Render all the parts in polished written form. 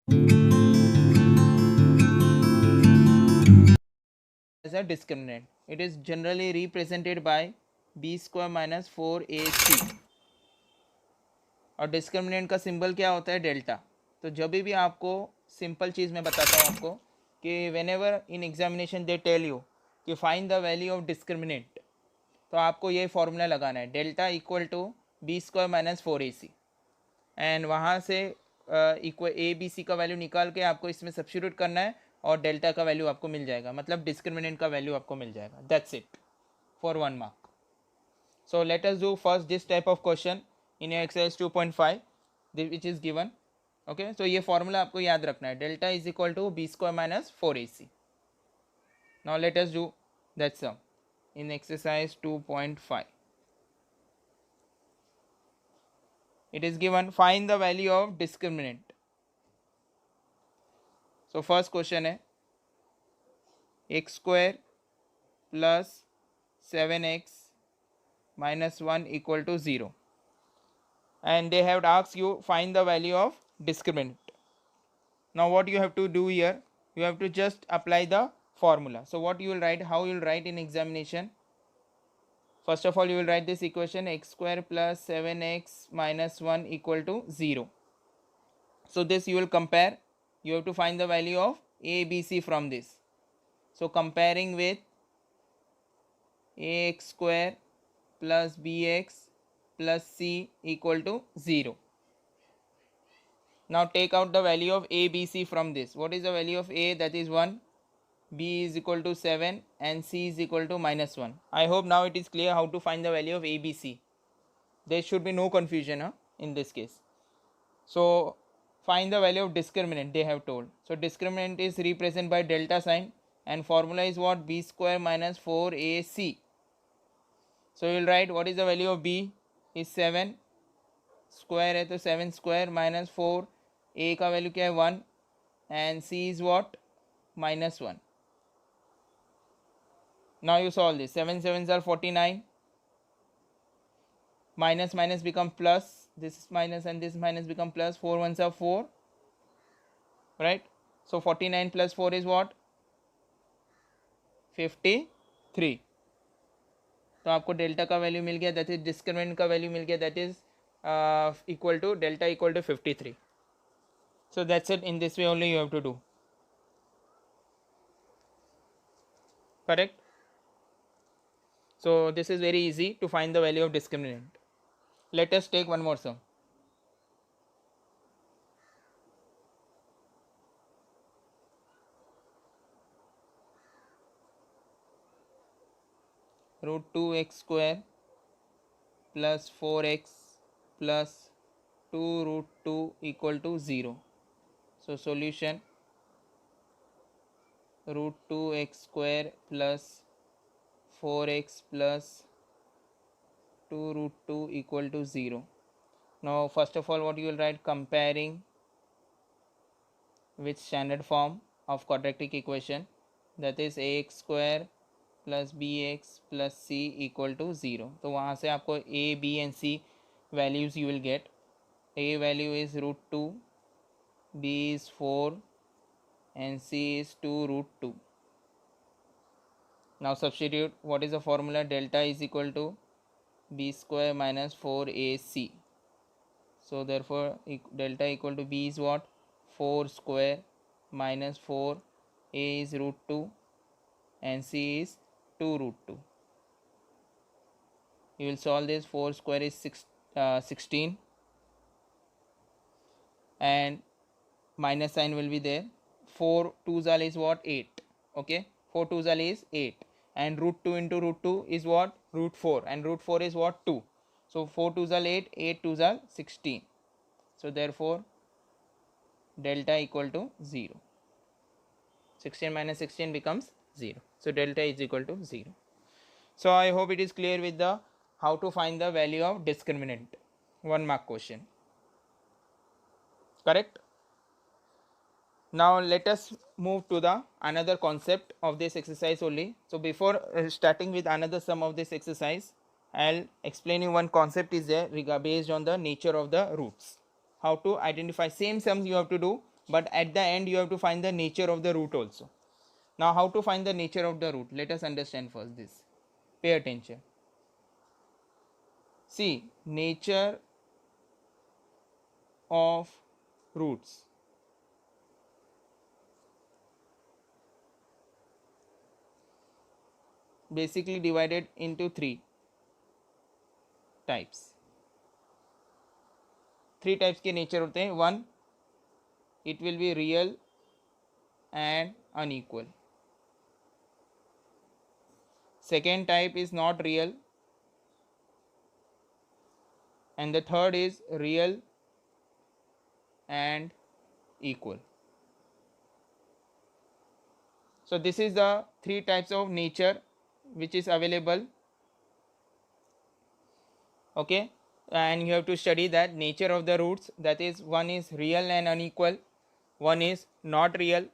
as a discriminant. It is generally represented by b square minus 4ac. और discriminant का symbol क्या होता है? डेल्टा. तो जब भी आपको सिंपल चीज़ मैं बताता हूँ आपको कि whenever in examination they tell you कि find the value of discriminant, तो आपको ये फॉर्मूला लगाना है, delta equal to b square minus 4ac. And वहाँ से इक्वल ए बी सी का वैल्यू निकाल के आपको इसमें सब्स्टिट्यूट करना है और डेल्टा का वैल्यू आपको मिल जाएगा, मतलब डिस्क्रिमिनेंट का वैल्यू आपको मिल जाएगा. That's it for 1 mark. So let us do first this type of question in your exercise 2.5 which is given. Okay, so ये formula आपको याद रखना है, delta is equal to b square minus 4ac. Now let us do that sum in exercise 2.5. It is given, find the value of discriminant. So first question है x square plus 7x minus 1 equal to 0, and they have asked you find the value of discriminant. Now what you have to do here, you have to just apply the formula. So what you will write, how you will write in examination? First of all, you will write this equation, x square plus 7x minus 1 equal to 0. So this you will compare, you have to find the value of a, b, c from this. So comparing with ax square plus bx plus c equal to 0. Now take out the value of a, b, c from this. What is the value of a? That is 1. B is equal to 7 and C is equal to minus 1. I hope now it is clear how to find the value of A, B, C. There should be no confusion in this case. So find the value of discriminant, they have told. So discriminant is represented by delta sign and formula is what? B square minus 4AC. So you will write what is the value of B is 7, square है तो 7 square minus 4, A का value क्या है 1 and C is what? Minus 1. Now you solve this. 7 sevens are 49. Minus minus become plus. This is minus and this minus become plus. 4 ones are 4. Right? So 49 plus 4 is what? 53. तो आपको delta का value मिल गया, that is discriminant का value मिल गया, that is equal to delta equal to 53. So that's it. In this way only you have to do. Correct? So this is very easy to find the value of discriminant. Let us take one more sum. Root 2x square plus 4x plus 2 root 2 equal to 0. So solution, root 2x square plus 4x plus 2 root 2 equal to 0. Now first of all what you will write, comparing with standard form of quadratic equation, that is ax square plus bx plus c equal to 0. तो वहाँ से आपको a, b and c values you will get. A value is root 2, b is 4 and c is 2 root 2. Now substitute, what is the formula? Delta is equal to b square minus 4ac. So therefore delta equal to b is what? 4 square minus 4, a is root 2 and c is 2 root 2. You will solve this. 4 square is 16 and minus sign will be there. 4 2s is what? 8. Okay, 4 2s is 8 and root 2 into root 2 is what? Root 4 and root 4 is what? 2. So 4 2s 8, 8 2s 16. So therefore delta equal to 0. 16 minus 16 becomes 0. So delta is equal to 0. So I hope it is clear with the how to find the value of discriminant. 1 mark question. Correct? Now let us move to the another concept of this exercise only. So before starting with another sum of this exercise, I'll explain you one concept is there based on the nature of the roots. How to identify, same sums you have to do, but at the end you have to find the nature of the root also. Now how to find the nature of the root? Let us understand first this. Pay attention. See, nature of roots. Basically divided into three types. Three types के nature होते हैं. One, it will be real and unequal. Second type is not real, and the third is real and equal. So this is the three types of nature which is available. Okay, and you have to study that nature of the roots, that is, one is real and unequal, one is not real,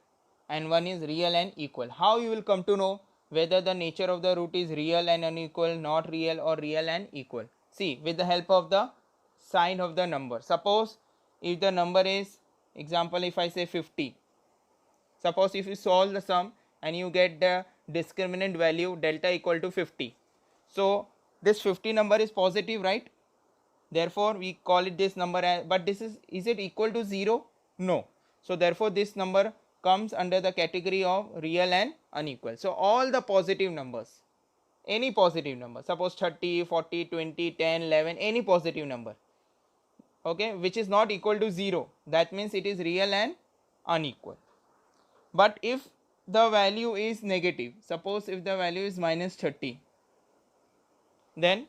and one is real and equal. How you will come to know whether the nature of the root is real and unequal, not real, or real and equal? See, with the help of the sign of the number. Suppose if the number is, example, if I say 50, suppose if you solve the sum and you get the discriminant value delta equal to 50, so this 50 number is positive, right? Therefore we call it this number as, but this is it equal to 0? No. So therefore this number comes under the category of real and unequal. So all the positive numbers, any positive number, suppose 30, 40, 20, 10, 11, any positive number, okay, which is not equal to 0, that means it is real and unequal. But if the value is negative, suppose if the value is minus 30, then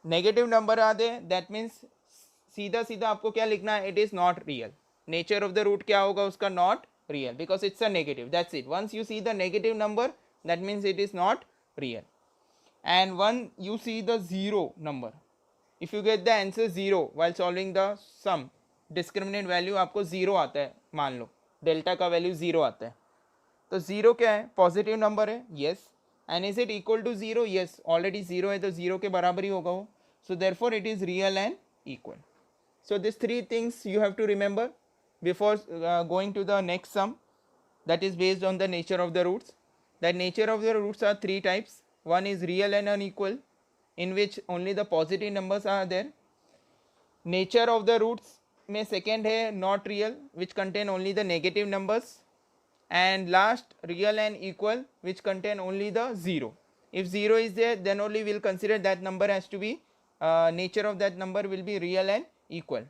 negative number आ दे, that means सीधा सीधा आपको क्या लिखना है? It is not real. Nature of the root क्या होगा उसका? Not real, because it's a negative. That's it. Once you see the negative number, that means it is not real. And when you see the zero number, if you get the answer zero while solving the sum, discriminant value आपको zero आता है, मान लो डेल्टा का value zero आता है, तो जीरो क्या है? पॉजिटिव नंबर है. Yes. And is it equal to zero? Yes, already zero है तो जीरो के बराबर ही होगा वो. So therefore it is real and equal. So these three things you have to remember before going to the next sum, that is based on the nature of the roots. The nature of the roots are three types. One is real and unequal, in which only the positive numbers are there. Nature of the roots में second है not real, which contain only the negative numbers, and last real and equal, which contain only the zero. If zero is there, then only we'll consider that number has to be nature of that number will be real and equal.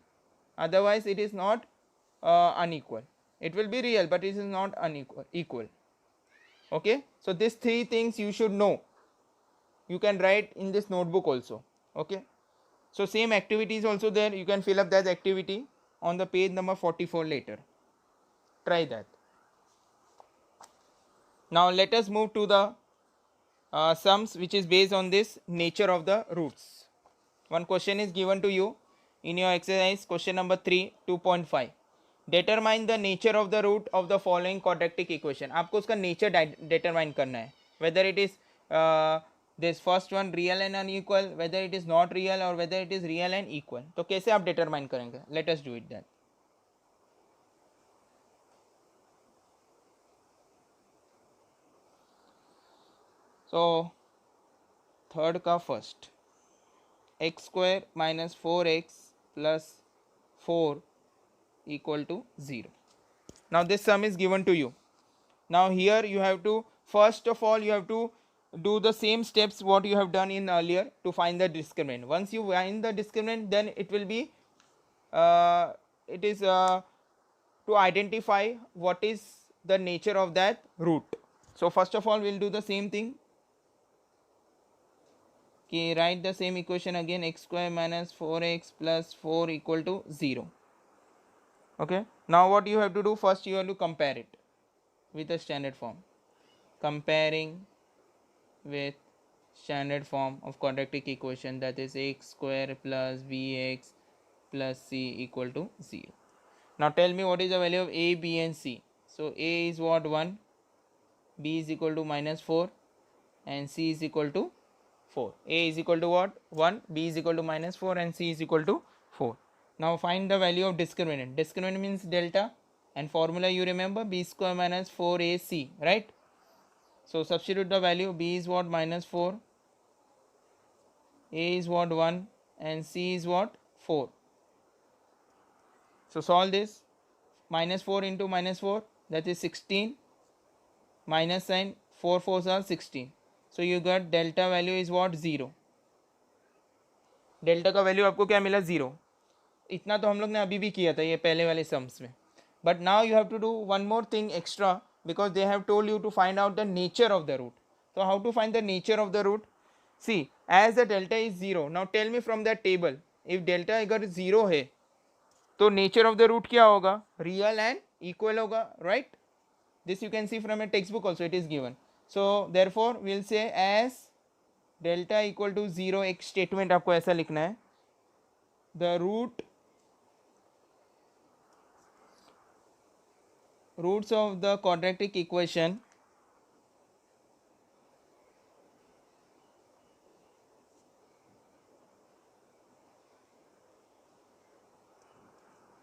Otherwise it is not unequal. It will be real but it is not equal. Okay, so these three things you should know. You can write in this notebook also. Okay, so same activity is also there. You can fill up that activity on the page number 44 later. Try that. Now let us move to the sums which is based on this nature of the roots. One question is given to you in your exercise, question number 3, 2.5. Determine the nature of the root of the following quadratic equation. आपको उसका nature determine करना है. Whether it is this first one real and unequal, whether it is not real, or whether it is real and equal. तो कैसे आप determine करेंगे? Let us do it then. So third का first. X square minus 4x plus 4 equal to 0. Now this sum is given to you. Now here you have to, first of all you have to do the same steps what you have done in earlier to find the discriminant. Once you find the discriminant, then it will be to identify what is the nature of that root. So first of all we will do the same thing. Okay, write the same equation again, x square minus 4x plus 4 equal to 0. Okay, now what you have to do, first you have to compare it with the standard form. Comparing with standard form of quadratic equation, that is x square plus bx plus c equal to 0. Now tell me what is the value of a, b and c. So a is what? 1, b is equal to minus 4 and c is equal to 4. A is equal to what? 1, b is equal to minus 4 and c is equal to 4. Now find the value of discriminant. Discriminant means delta. and formula you remember, b square minus 4ac, right? So substitute the value. B is what? Minus 4, a is what? 1, and c is what? 4. So solve this. Minus 4 into minus 4, that is 16, minus sign, 4 4s are 16. So you got delta value is what? 0. Delta का value आपको क्या मिला? 0. इतना तो हम लोग ने अभी भी किया था ये पहले वाले सम्स में. But now you have to do one more thing extra, because they have told you to find out the nature of the root. तो how to find the nature of the root? See, as the delta is 0, now tell me from that table, if delta अगर 0 है तो nature of the root क्या होगा? Real and equal होगा, right? This you can see from a textbook also, it is given. So therefore we will say as delta equal to 0, एक statement आपको ऐसा लिखना है, the roots of the quadratic equation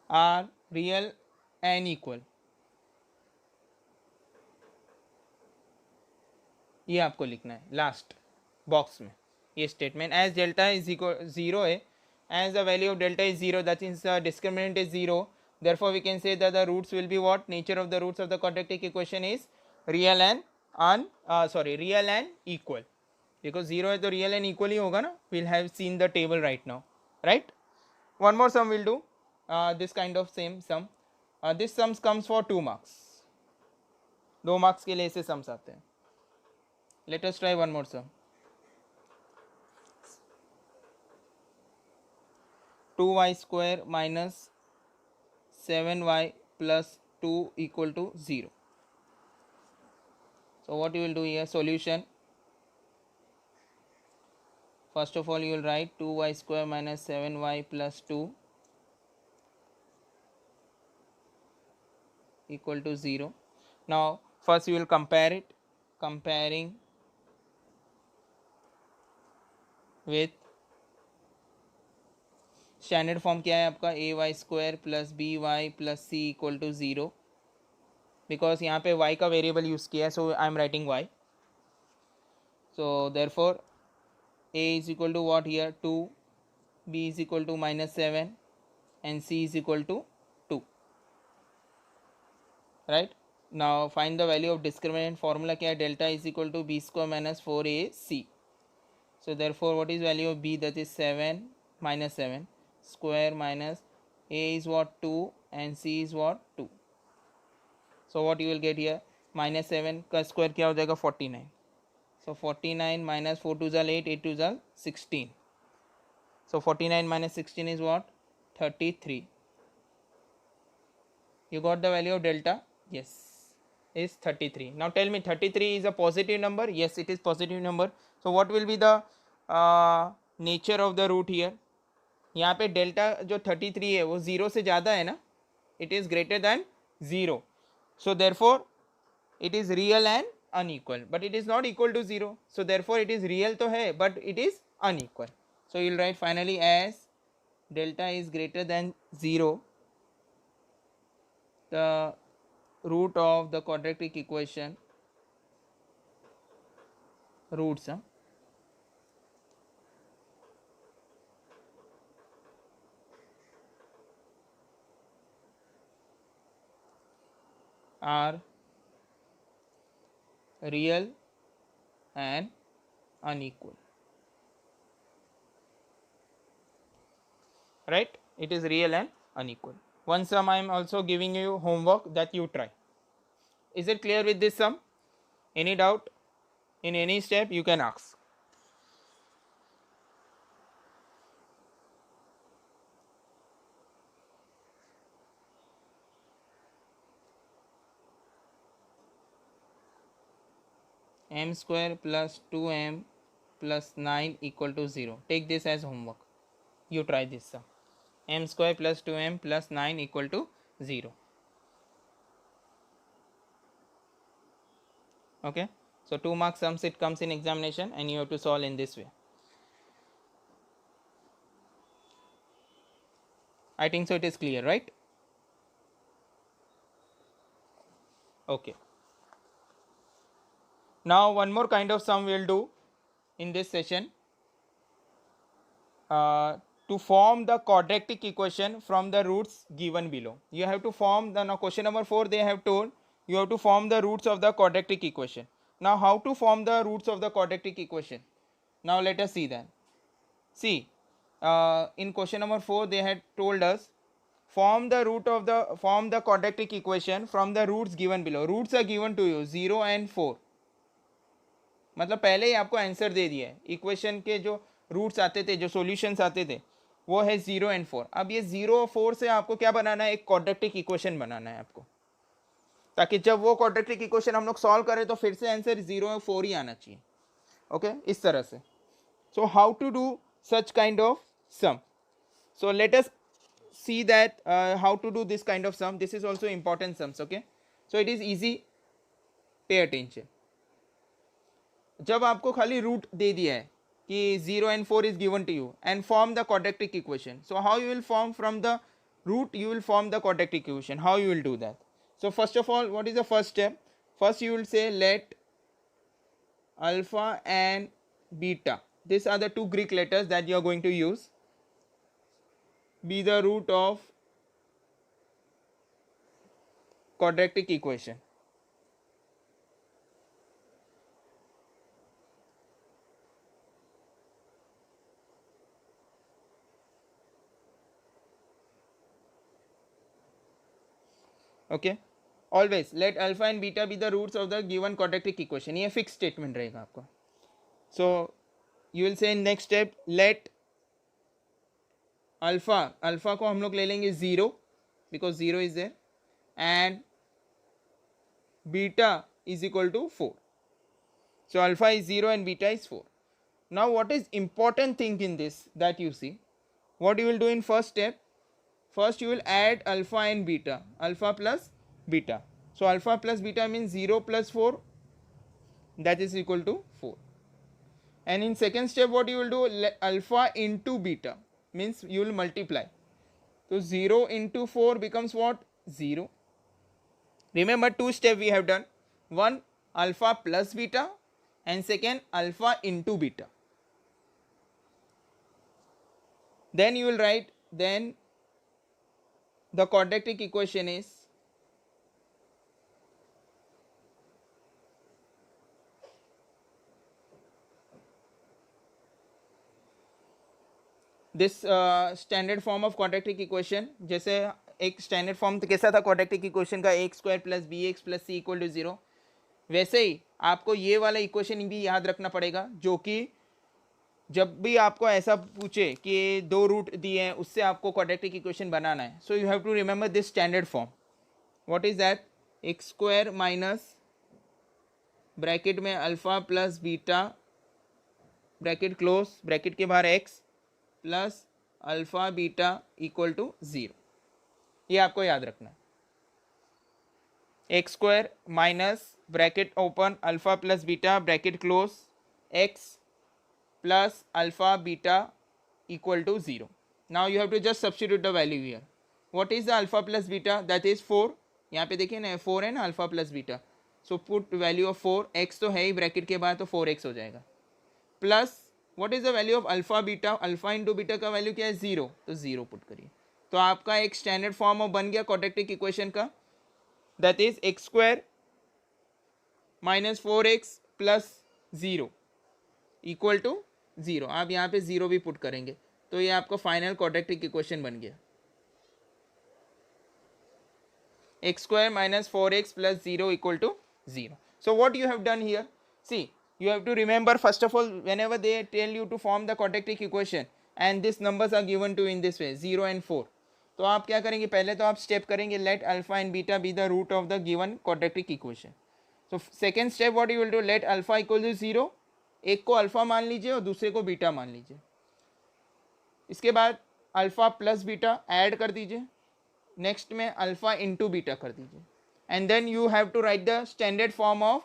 are real and equal. ये आपको लिखना है last box में, ये statement. As delta is equal 0 है, as the value of delta is 0, that means the discriminant is 0. therefore we can say that the roots will be what? Nature of the roots of the quadratic equation is real and real and equal, because 0 है तो real and equal ही होगा ना. we'll have seen the table right now, right? One more sum we'll do, this kind of same sum. This sums comes for 2 marks. 2 marks के लिए ऐसे sums आते हैं. Let us try one more sum. 2y square minus 7y plus 2 equal to 0. So what you will do here? Solution. First of all you will write 2y square minus 7y plus 2 equal to 0. Now first you will compare it, comparing with standard form क्या है आपका? A y square plus b y plus c equal to 0. Because यहाँ पे y का variable use किया है, so I am writing y. So therefore a is equal to what here? 2, b is equal to minus 7 and c is equal to 2, right? Now find the value of discriminant. Formula क्या है? Delta is equal to b square minus 4ac. So therefore what is value of b? That is 7 minus 7 square minus a is what? 2 and c is what? 2. So what you will get here? Minus 7 का square क्या हो जाएगा? 49. So 49 minus 4 2 8, 8 2 16. So 49 minus 16 is what? 33. You got the value of delta? Yes, is 33. Now tell me, 33 is a positive number? Yes, it is positive number. So what will be the nature of the root here? यहाँ पे delta जो 33 है वो 0 से ज़्यादा है ना, it is greater than 0. So therefore it is real and unequal, but it is not equal to 0. So therefore it is real तो है but it is unequal. So you will write finally as delta is greater than 0, the root of the quadratic equation roots are real and unequal, right? It is real and unequal. One sum I am also giving you homework that you try. Is it clear with this sum? Any doubt in any step you can ask. M square plus 2m plus 9 equal to 0. Take this as homework. You try this sum. M square plus 2m plus 9 equal to 0. Okay. So 2 mark sums it comes in examination and you have to solve in this way. I think so it is clear, right? Okay. Now one more kind of sum we'll do in this session. To form the quadratic equation from the roots given below. You have to form the, now question number 4 they have told you have to form the roots of the quadratic equation. Now how to form the roots of the quadratic equation? Now let us see that. See, in question number 4 they had told us form the quadratic equation from the roots given below. Roots are given to you 0 and 4. मतलब पहले ही आपको answer दे दिया है. Equation के जो roots आते थे, जो सॉल्यूशंस आते थे, वो है 0 एंड 4. अब ये 0 और 4 से आपको क्या बनाना है? एक क्वाड्रेटिक इक्वेशन बनाना है आपको, ताकि जब वो क्वाड्रेटिक इक्वेशन हम लोग सॉल्व करें तो फिर से आंसर 0 और 4 ही आना चाहिए. ओके, इस तरह से. So how to do such kind of sum? So let us see that how to do this kind of sum. This is also important sums. Okay, so it is easy. Pay attention. जब आपको खाली root दे दिया है कि 0 and 4 is given to you and form the quadratic equation. So how you will form from the root? You will form the quadratic equation. How you will do that? So first of all, what is the first step? First you will say let alpha and beta, these are the two Greek letters that you are going to use, be the root of quadratic equation. Okay, always let alpha and beta be the roots of the given quadratic equation. ये fixed statement रहेगा आपका. So you will say in next step let alpha को हम लोग ले लेंगे 0 because 0 is there and beta is equal to 4. So alpha is 0 and beta is 4. Now what is important thing in this that you see, what you will do in first step? First you will add alpha and beta, alpha plus beta. So alpha plus beta means 0 plus 4, that is equal to 4. And in second step what you will do, alpha into beta means you will multiply. So 0 into 4 becomes what? 0. Remember two steps we have done. One alpha plus beta and second alpha into beta. Then you will write, then the quadratic equation is this standard form of quadratic equation. जैसे एक standard form कैसा था quadratic equation का, a square plus b x plus c equal to 0, वैसे ही आपको ये वाला equation भी याद रखना पड़ेगा, जो कि जब भी आपको ऐसा पूछे कि दो रूट दिए हैं उससे आपको क्वाड्रेटिक इक्वेशन बनाना है. So you have to remember this standard form. What is that? X square minus bracket में alpha plus beta bracket close, bracket के बाहर x plus alpha beta equal to 0. ये आपको याद रखना है. X square minus bracket open alpha plus beta bracket close x plus alpha beta equal to 0. Now you have to just substitute the value here. What is the alpha plus beta? That is 4. यहाँ पे देखिए ना 4 है ना alpha plus beta. So put value of 4. x तो है ही bracket के बाद, तो 4x हो जाएगा. Plus what is the value of alpha beta? alpha into beta का वैल्यू क्या है? 0. तो 0 पुट करिए. तो आपका एक स्टैंडर्ड फॉर्म बन गया क्वाड्रेटिक इक्वेशन का. That is x square minus 4x plus 0 equal to 0. आप यहाँ पे 0 भी पुट करेंगे तो ये आपका फाइनल क्वाड्रेटिक इक्वेशन बन गया. X square minus 4x plus 0 equal to 0. So what you have done here, see you have to remember first of all whenever they tell you to form the quadratic equation and these numbers are given to in this way 0 and 4, तो आप क्या करेंगे? पहले तो आप step करेंगे let alpha and beta be the root of the given quadratic equation. So second step what you will do, let alpha equal to 0, एक को अल्फा मान लीजिए और दूसरे को बीटा मान लीजिए. इसके बाद अल्फा प्लस बीटा ऐड कर दीजिए, नेक्स्ट में अल्फा इंटू बीटा कर दीजिए, and then you have to write the standard form of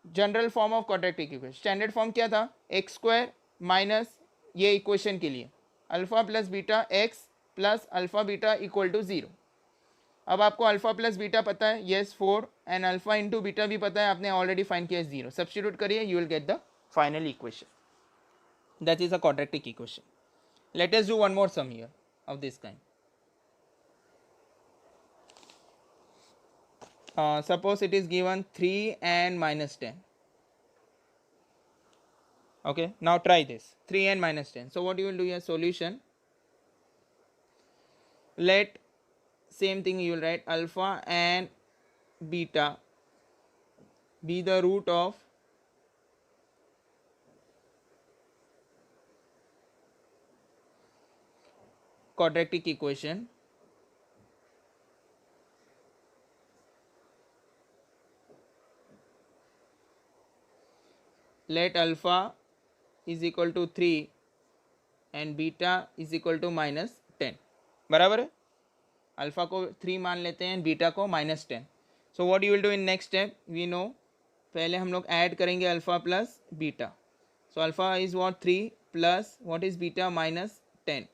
general form of quadratic equation. Standard form क्या था? एक्स स्क्वायर माइनस ये इक्वेशन के लिए alpha plus beta x plus alpha beta equal to 0. अब आपको alpha plus beta पता है, yes 4, and alpha into beta भी पता है, आपने ऑलरेडी फाइंड किया 0. सब्सटीट्यूट करिए, you will get the final equation. That is a quadratic equation. Let us do one more sum here of this kind. Suppose it is given 3 and minus 10. Okay, now try this 3 and minus 10. So what you will do here, solution, let same thing you will write alpha and beta be the root of quadratic equation. Let alpha is equal to 3 and beta is equal to minus 10. बराबर है. Alpha को 3 मान लेते हैं, beta को minus 10. So what you will do in next step, we know, पहले हम लोग ऐड करेंगे alpha plus beta. So alpha is what, 3 plus what is beta, minus 10.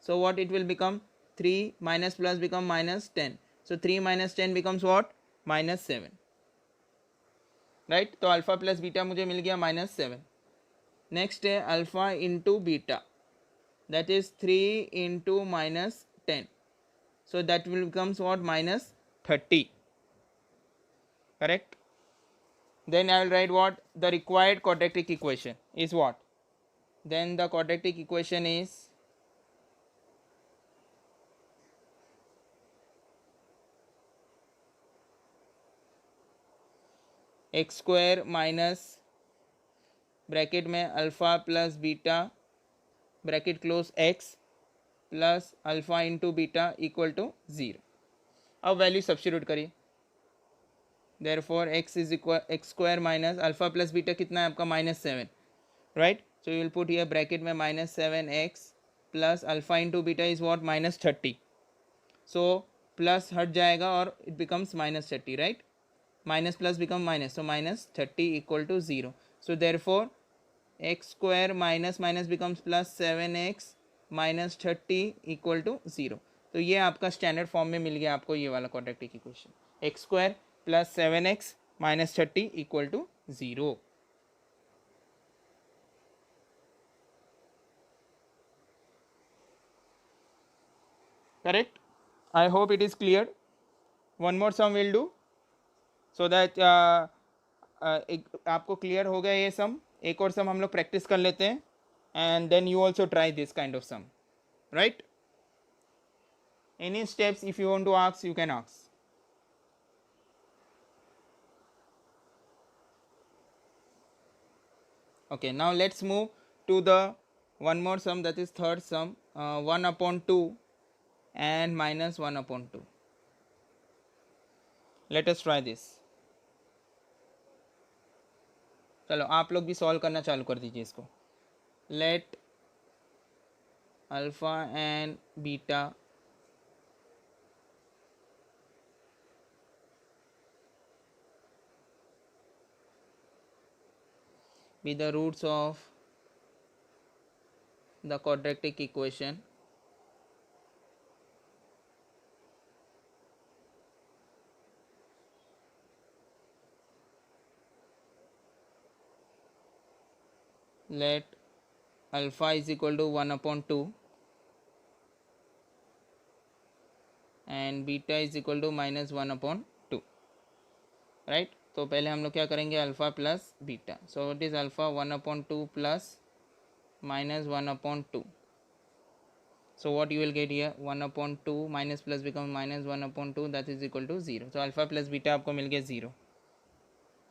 So what it will become, 3 minus plus become minus 10. So 3 minus 10 becomes what, minus 7. Right. तो alpha plus beta मुझे मिल गया minus 7. Next है alpha into beta, that is 3 into minus 10. So that will becomes what, minus 30. Correct. Then I will write what, the required quadratic equation is what. Then the quadratic equation is x square minus bracket में alpha plus beta bracket close x plus alpha into beta equal to 0. अब value substitute करिए. Therefore x is equal x square minus alpha plus beta कितना है आपका, minus 7. Right. So you will put here bracket में minus 7x plus alpha into beta is what, minus 30. So plus हट जाएगा और it becomes minus 30. Right. Minus plus become minus, so minus 30 equal to 0. So therefore x square minus minus becomes plus 7x minus 30 equal to 0. तो ये आपका standard form में मिल गया आपको ये वाला quadratic equation, x square plus 7x minus 30 equal to 0. Correct. I hope it is clear. One more sum will do so that आपको clear हो गया ये सम. एक और सम हम लोग प्रैक्टिस कर लेते हैं and then you also try this kind of sum. Right. Any steps if you want to ask you can ask. Okay, now let's move to the one more sum, that is third sum, 1 upon 2 and minus 1 upon 2. Let us try this. चलो आप लोग भी solve करना चालू कर दीजिए इसको. Let alpha and beta be the roots of the quadratic equation let alpha is equal to 1 upon 2 and beta is equal to minus 1 upon 2. Right. तो पहले हम लोग क्या करेंगे, alpha plus beta. So it is alpha 1 upon 2 plus minus 1 upon 2. So what you will get here, 1 upon 2 minus plus become minus 1 upon 2, that is equal to 0. So alpha plus beta आपको मिल गया 0.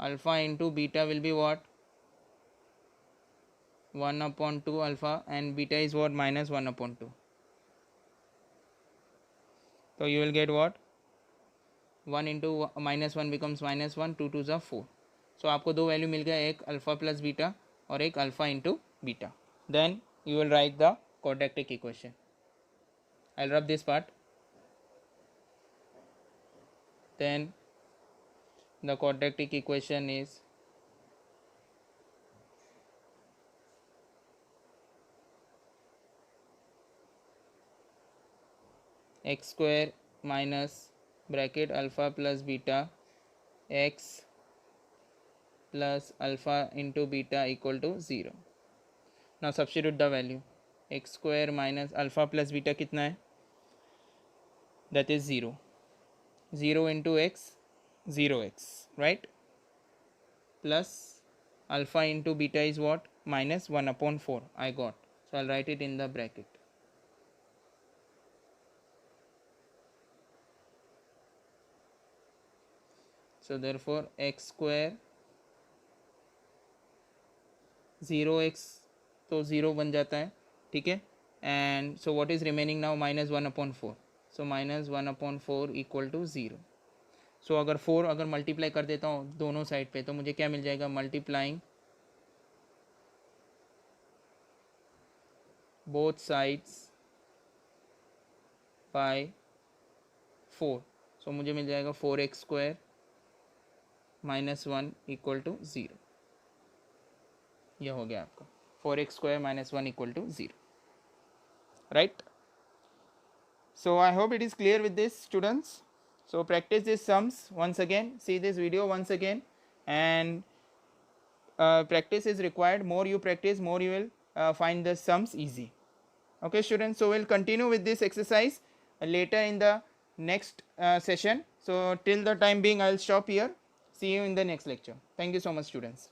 Alpha into beta will be what, 1 upon 2 alpha and beta is what, minus 1 upon 2. So you will get what, 1 into minus 1 becomes minus 1, 2 2 is 4. So आपको दो value मिल गया, एक alpha plus beta और एक alpha into beta. Then you will write the quadratic equation. I will rub this part. Then the quadratic equation is x square minus bracket alpha plus beta x plus alpha into beta equal to 0. Now substitute the value. X square minus alpha plus beta कितना है? That is 0. 0 into x, 0x, right? Plus alpha into beta is what? Minus 1 upon 4 I got. So I'll write it in the bracket. So therefore x square 0x तो 0 बन जाता है, ठीक है. And so what is remaining now? Minus 1/4. So minus 1/4 equal to 0. So अगर 4 अगर multiply कर देता हूँ दोनों साइड पे तो मुझे क्या मिल जाएगा? Multiplying both sides by 4. सो मुझे मिल जाएगा 4x² माइनस 1 इक्वल टू 0. यह हो गया आपका 4x² minus 1 equal to 0, right? So I hope it is clear with this, students. So practice these sums once again, see this video once again, and practice is required. More you practice, more you will find the sums easy. Okay students, so we'll continue with this exercise later in the next session. So till the time being I'll stop here. See you in the next lecture. Thank you so much students.